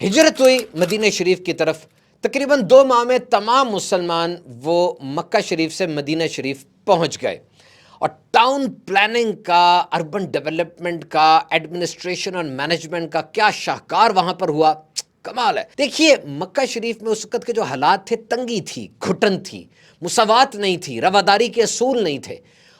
ہجرت ہوئی مدینہ شریف کی طرف. تقریباً 2 ماہ میں تمام مسلمان وہ مکہ شریف سے مدینہ شریف پہنچ گئے، اور ٹاؤن پلاننگ کا، اربن ڈیولپمنٹ کا، ایڈمنسٹریشن اور مینجمنٹ کا کیا شاہکار وہاں پر ہوا، کمال ہے. دیکھیے مکہ شریف میں اس وقت کے جو حالات تھے، تنگی تھی، گھٹن تھی، مساوات نہیں تھی، رواداری کے اصول نہیں تھے،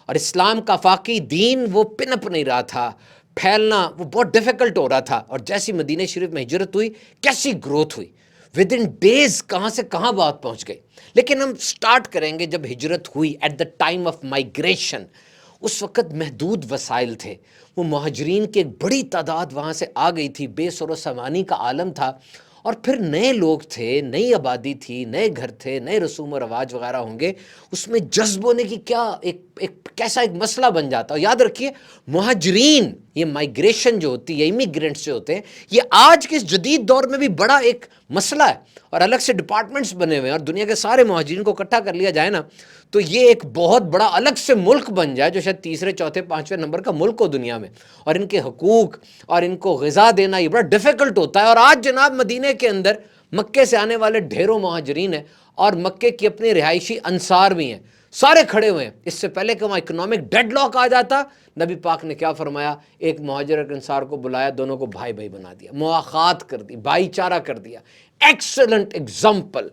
اور اسلام کا آفاقی دین وہ پنپ نہیں رہا تھا، پھیلنا وہ بہت ڈیفیکلٹ ہو رہا تھا. اور جیسی مدینہ شریف میں ہجرت ہوئی، کیسی گروتھ ہوئی، ود ان ڈیز کہاں سے کہاں بات پہنچ گئی. لیکن ہم سٹارٹ کریں گے جب ہجرت ہوئی at the time of migration. اس وقت محدود وسائل تھے، وہ مہاجرین کی ایک بڑی تعداد وہاں سے آ گئی تھی، بے سر و سامانی کا عالم تھا، اور پھر نئے لوگ تھے، نئی آبادی تھی، نئے گھر تھے، نئے رسوم و رواج وغیرہ ہوں گے. اس میں جذب ہونے کی کیا کیسا ایک مسئلہ بن جاتا. اور یاد رکھیے مہاجرین، یہ مائگریشن جو ہوتی ہے، امیگرینٹس جو ہوتے ہیں، یہ آج کے اس جدید دور میں بھی بڑا ایک مسئلہ ہے، اور الگ سے ڈپارٹمنٹس بنے ہوئے ہیں، اور دنیا کے سارے مہاجرین کو اکٹھا کر لیا جائے نا تو یہ ایک بہت بڑا الگ سے ملک بن جائے، جو شاید تیسرے چوتھے پانچویں نمبر کا ملک ہو دنیا میں. اور ان کے حقوق اور ان کو غذا دینا یہ بڑا ڈیفیکلٹ ہوتا ہے. اور آج جناب مدینے کے اندر مکے سے آنے والے ڈھیروں مہاجرین ہیں، اور مکے کی اپنی رہائشی انصار بھی ہیں، سارے کھڑے ہوئے ہیں. اس سے پہلے کہ وہاں اکنامک ڈیڈ لاک آ جاتا، نبی پاک نے کیا فرمایا؟ ایک مہاجر ایک انصار کو بلایا، دونوں کو بھائی بھائی بنا دیا، مواخات کر دی، بھائی چارہ کر دیا. Excellent example.